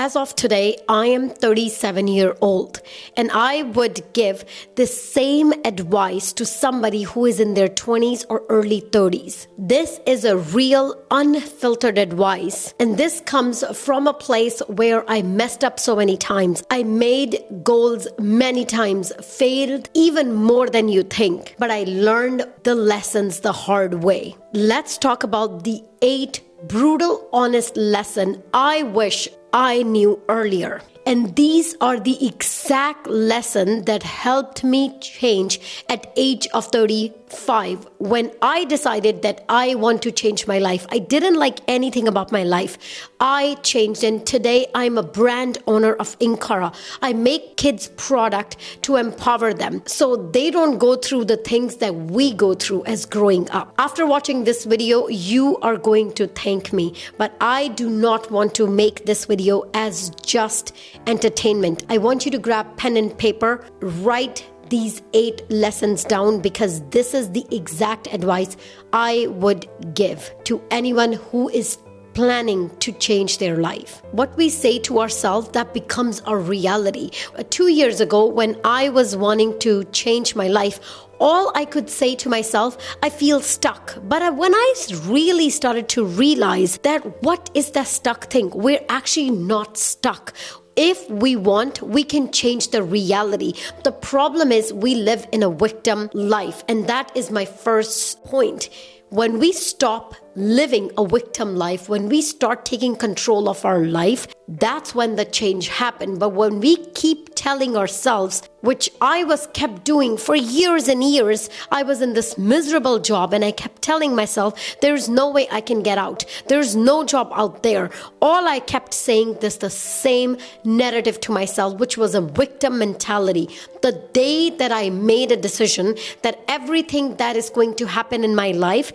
as of today, I am 37-year old, and I would give the same advice to somebody who is in their 20s or early 30s. This is a real unfiltered advice, and this comes from a place where I messed up so many times. I made goals many times, failed even more than you think, but I learned the lessons the hard way. Let's talk about the 8 brutal, honest lesson I wish I knew earlier. And these are the exact lesson that helped me change at age of 35 when I decided that I want to change my life. I didn't like anything about my life. I changed, and today I'm a brand owner of Inkara. I make kids product to empower them so they don't go through the things that we go through as growing up. After watching this video, you are going to thank me, but I do not want to make this video as just entertainment. I want you to grab pen and paper, write these 8 lessons down, because this is the exact advice I would give to anyone who is planning to change their life. What we say to ourselves, that becomes our reality. 2 years ago, when I was wanting to change my life, all I could say to myself, I feel stuck. But when I really started to realize that what is that stuck thing? We're actually not stuck. If we want, we can change the reality. The problem is we live in a victim life, and that is my first point. When we stop living a victim life, when we start taking control of our life, that's when the change happened. But when we keep telling ourselves, which I was kept doing for years and years, I was in this miserable job and I kept telling myself, there's no way I can get out. There's no job out there. All I kept saying this, the same narrative to myself, which was a victim mentality. The day that I made a decision that everything that is going to happen in my life,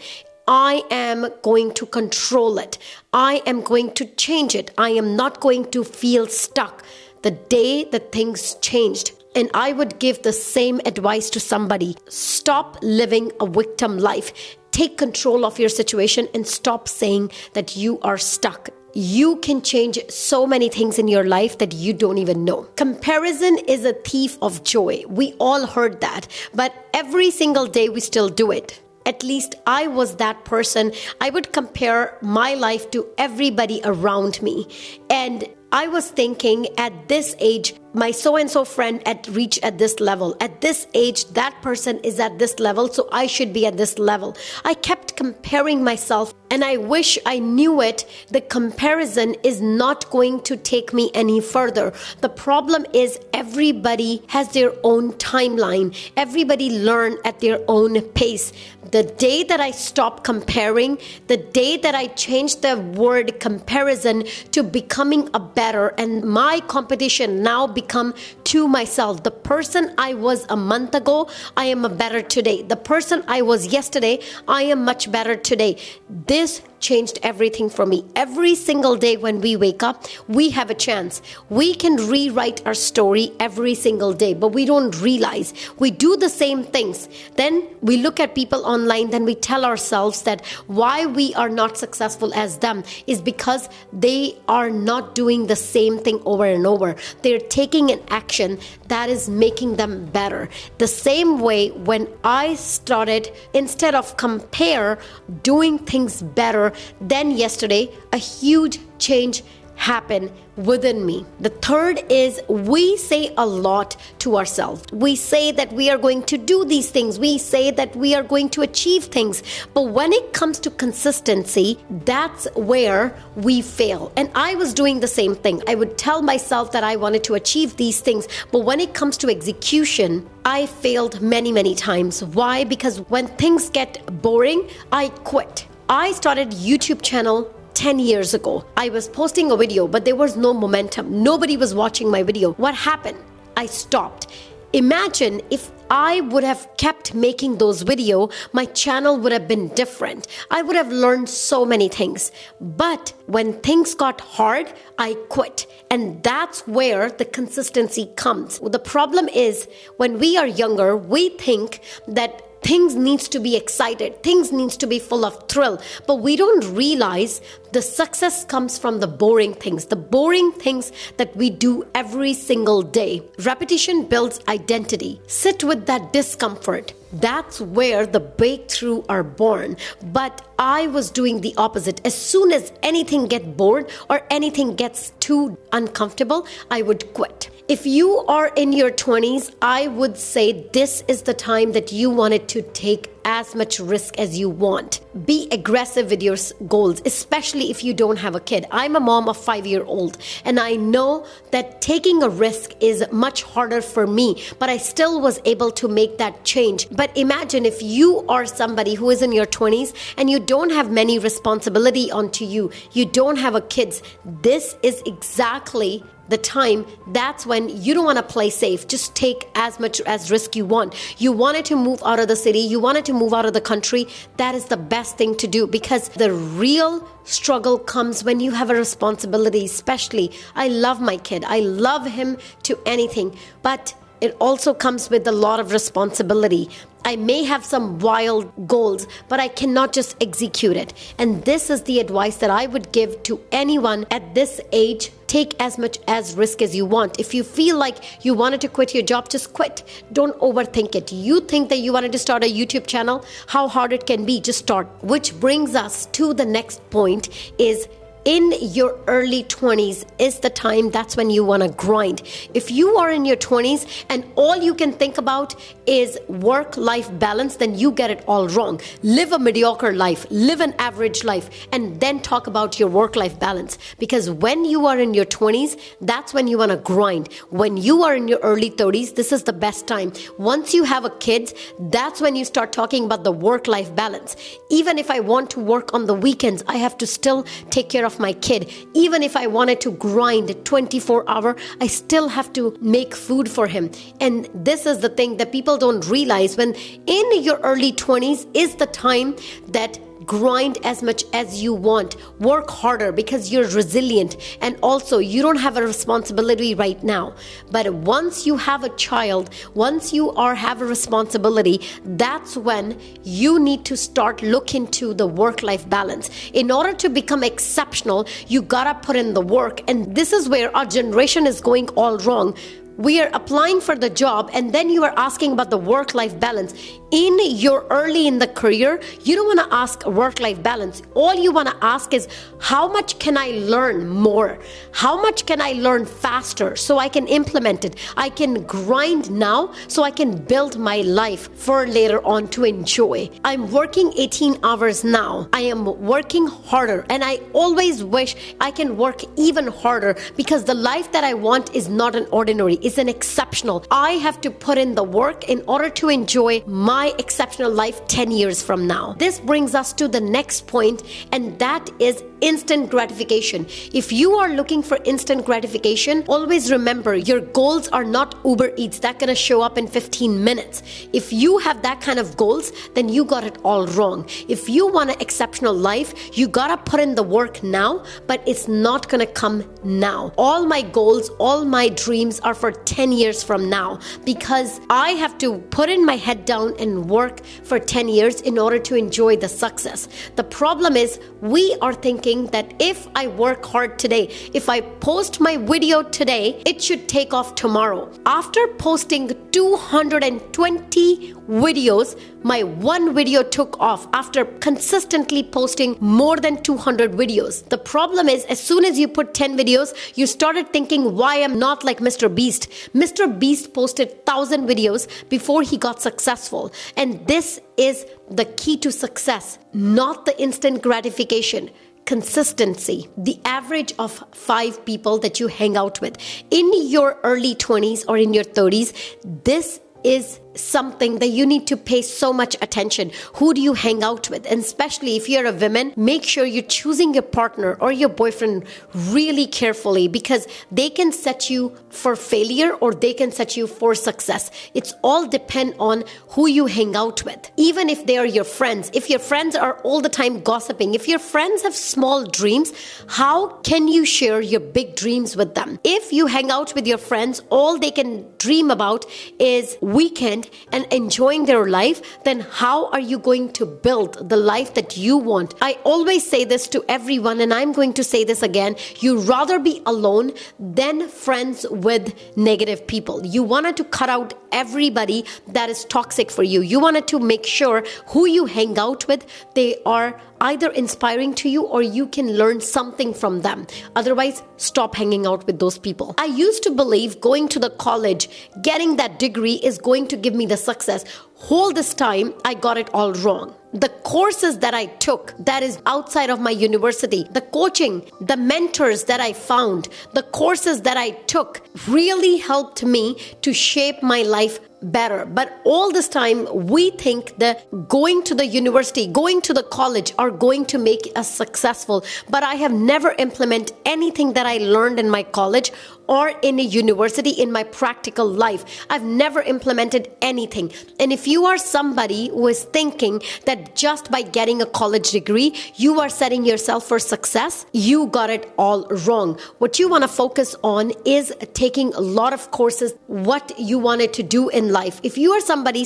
I am going to control it. I am going to change it. I am not going to feel stuck. The day that things changed, and I would give the same advice to somebody. Stop living a victim life. Take control of your situation and stop saying that you are stuck. You can change so many things in your life that you don't even know. Comparison is a thief of joy. We all heard that, but every single day we still do it. At least I was that person. I would compare my life to everybody around me. And I was thinking, at this age, my so-and-so friend reached at this level. At this age, that person is at this level, so I should be at this level. I kept comparing myself, and I wish I knew it. The comparison is not going to take me any further. The problem is everybody has their own timeline. Everybody learn at their own pace. The day that I stopped comparing, the day that I changed the word comparison to becoming a better, and my competition now become to myself. The person I was a month ago, I am a better today. The person I was yesterday, I am much better today. This changed everything for me. Every single day when we wake up, we have a chance. We can rewrite our story every single day, but we don't realize we do the same things. Then we look at people online, then we tell ourselves that why we are not successful as them is because they are not doing the same thing over and over. They're taking an action that is making them better. The same way when I started, instead of compare, doing things better than yesterday, a huge change happened within me. The third is we say a lot to ourselves. We say that we are going to do these things. We say that we are going to achieve things. But when it comes to consistency, that's where we fail. And I was doing the same thing. I would tell myself that I wanted to achieve these things. But when it comes to execution, I failed many, many times. Why? Because when things get boring, I quit. I started YouTube channel 10 years ago. I was posting a video, but there was no momentum. Nobody was watching my video. What happened? I stopped. Imagine if I would have kept making those videos, my channel would have been different. I would have learned so many things. But when things got hard, I quit. And that's where the consistency comes. The problem is when we are younger, we think that things needs to be excited, things needs to be full of thrill, but we don't realize the success comes from the boring things that we do every single day. Repetition builds identity. Sit with that discomfort. That's where the breakthrough are born. But I was doing the opposite. As soon as anything gets bored or anything gets too uncomfortable, I would quit. If you are in your 20s, I would say this is the time that you wanted to take as much risk as you want. Be aggressive with your goals, especially if you don't have a kid. I'm a mom of 5-year-old, and I know that taking a risk is much harder for me, but I still was able to make that change. But imagine if you are somebody who is in your 20s and you don't have many responsibility onto you, you don't have a kids. This is exactly the time. That's when you don't want to play safe. Just take as much as risk you want. You wanted to move out of the city, you wanted to move out of the country. That is the best thing to do, because the real struggle comes when you have a responsibility. Especially, I love my kid, I love him to anything, but it also comes with a lot of responsibility. I may have some wild goals, but I cannot just execute it. And this is the advice that I would give to anyone at this age. Take as much as risk as you want. If you feel like you wanted to quit your job, just quit. Don't overthink it. You think that you wanted to start a YouTube channel, how hard it can be, just start. Which brings us to the next point is, in your early 20s is the time that's when you want to grind. If you are in your 20s and all you can think about is work-life balance, then you get it all wrong. Live a mediocre life, live an average life, and then talk about your work-life balance. Because when you are in your 20s, that's when you want to grind. When you are in your early 30s, this is the best time. Once you have a kid, that's when you start talking about the work-life balance. Even if I want to work on the weekends, I have to still take care of my kid. Even if I wanted to grind 24-hour, I still have to make food for him. And this is the thing that people don't realize. When in your early 20s is the time that grind as much as you want, work harder, because you're resilient, and also you don't have a responsibility right now. But once you have a child, once you have a responsibility, that's when you need to start looking to the work-life balance. In order to become exceptional, you gotta put in the work. And this is where our generation is going all wrong. We are applying for the job and then you are asking about the work-life balance. In your early in the career, you don't want to ask work-life balance. All you want to ask is, how much can I learn more? How much can I learn faster so I can implement it? I can grind now so I can build my life for later on to enjoy. I'm working 18 hours now. I am working harder, and I always wish I can work even harder, because the life that I want is not an ordinary, it's an exceptional. I have to put in the work in order to enjoy my exceptional life 10 years from now. This brings us to the next point, and that is instant gratification. If you are looking for instant gratification, always remember your goals are not Uber Eats that's gonna show up in 15 minutes. If you have that kind of goals, then you got it all wrong. If you want an exceptional life, you gotta put in the work now, but it's not gonna come now. All my goals, all my dreams are for 10 years from now, because I have to put in my head down and work for 10 years in order to enjoy the success. The problem is, we are thinking that if I work hard today, if I post my video today, it should take off tomorrow. After posting 220 videos, my one video took off after consistently posting more than 200 videos. The problem is, as soon as you put 10 videos, you started thinking, why I'm not like Mr. Beast. Mr. Beast posted 1,000 videos before he got successful. And this is the key to success, not the instant gratification. Consistency. The average of 5 people that you hang out with in your early 20s or in your 30s, this is something that you need to pay so much attention. Who do you hang out with? And especially if you're a woman, make sure you're choosing your partner or your boyfriend really carefully, because they can set you for failure or they can set you for success. It's all depend on who you hang out with. Even if they are your friends, if your friends are all the time gossiping, if your friends have small dreams, how can you share your big dreams with them? If you hang out with your friends, all they can dream about is weekend, mind and enjoying their life, then how are you going to build the life that you want? I always say this to everyone, and I'm going to say this again. You rather be alone than friends with negative people. You wanted to cut out everybody that is toxic for you. You wanted to make sure who you hang out with, they are either inspiring to you or you can learn something from them. Otherwise, stop hanging out with those people. I used to believe going to the college, getting that degree is going to give me the success. Whole this time, I got it all wrong. The courses that I took that is outside of my university, the coaching, the mentors that I found, the courses that I took really helped me to shape my life better. But all this time, we think that going to the university, going to the college are going to make us successful. But I have never implemented anything that I learned in my college or in a university in my practical life. I've never implemented anything. And if you are somebody who is thinking that just by getting a college degree, you are setting yourself for success, you got it all wrong. What you want to focus on is taking a lot of courses, what you wanted to do in life. If you are somebody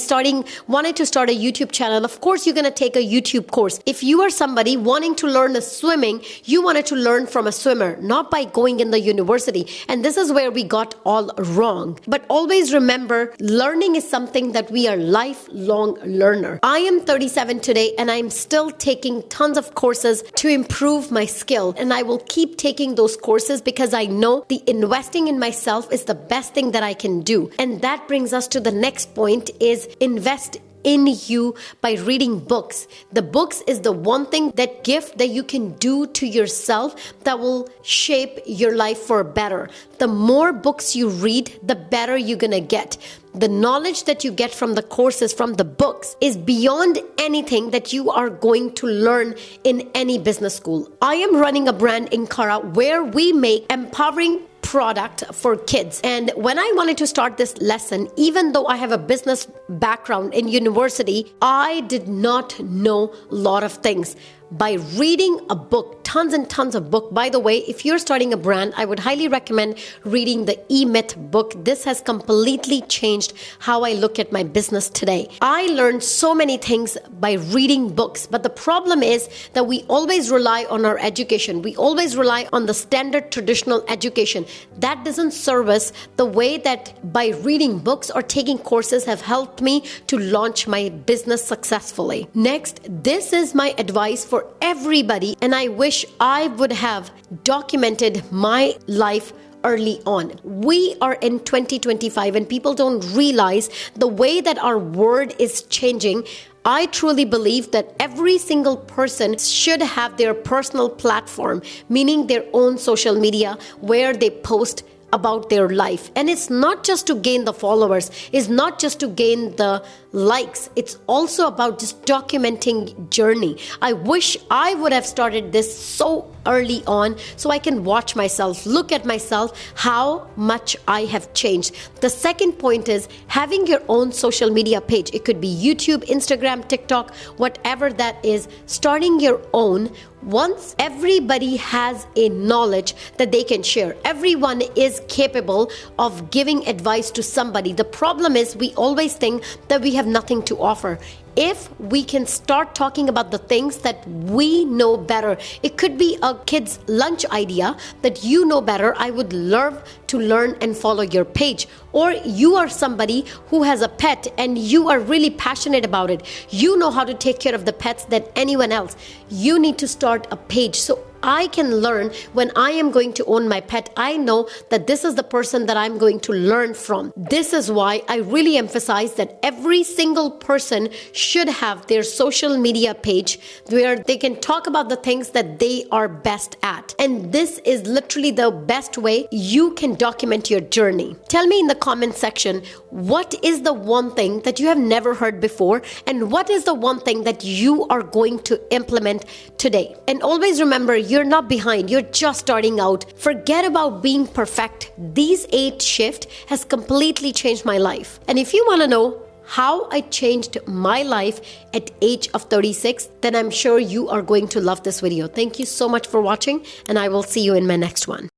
wanted to start a YouTube channel, of course you're going to take a YouTube course. If you are somebody wanting to learn swimming, you wanted to learn from a swimmer, not by going in the university. And this is where we got all wrong. But always remember, learning is something that we are lifelong learner. I am 37 today and I'm still taking tons of courses to improve my skill. And I will keep taking those courses because I know the investing in myself is the best thing that I can do. And that brings us to the next point is invest in you by reading books. The books is the one thing, that gift that you can do to yourself that will shape your life for better. The more books you read, the better you're gonna get. The knowledge that you get from the courses, from the books, is beyond anything that you are going to learn in any business school. I am running a brand in Kara where we make empowering product for kids. And when I wanted to start this lesson, even though I have a business background in university, I did not know a lot of things. By reading a book, tons and tons of book. By the way, if you're starting a brand, I would highly recommend reading the E-Myth book. This has completely changed how I look at my business today. I learned so many things by reading books, but the problem is that we always rely on our education. We always rely on the standard traditional education. That doesn't serve us the way that by reading books or taking courses have helped me to launch my business successfully. Next, this is my advice for everybody, and I wish I would have documented my life early on. We are in 2025 and people don't realize the way that our world is changing. I truly believe that every single person should have their personal platform, meaning their own social media where they post about their life. And it's not just to gain the followers, it's not just to gain the likes, it's also about just documenting journey. I wish I would have started this so early on so I can watch myself, look at myself, how much I have changed. The second point is having your own social media page. It could be YouTube, Instagram, TikTok, whatever that is, starting your own. Once everybody has a knowledge that they can share, everyone is capable of giving advice to somebody. The problem is we always think that we have nothing to offer. If we can start talking about the things that we know better, it could be a kid's lunch idea that you know better. I would love to learn and follow your page. Or you are somebody who has a pet and you are really passionate about it. You know how to take care of the pets than anyone else. You need to start a page so I can learn when I am going to own my pet. I know that this is the person that I'm going to learn from. This is why I really emphasize that every single person should have their social media page where they can talk about the things that they are best at. And this is literally the best way you can document your journey. Tell me in the comment section, what is the one thing that you have never heard before? And what is the one thing that you are going to implement today? And always remember, you're not behind. You're just starting out. Forget about being perfect. These 8 shifts has completely changed my life. And if you want to know how I changed my life at age of 36, then I'm sure you are going to love this video. Thank you so much for watching, and I will see you in my next one.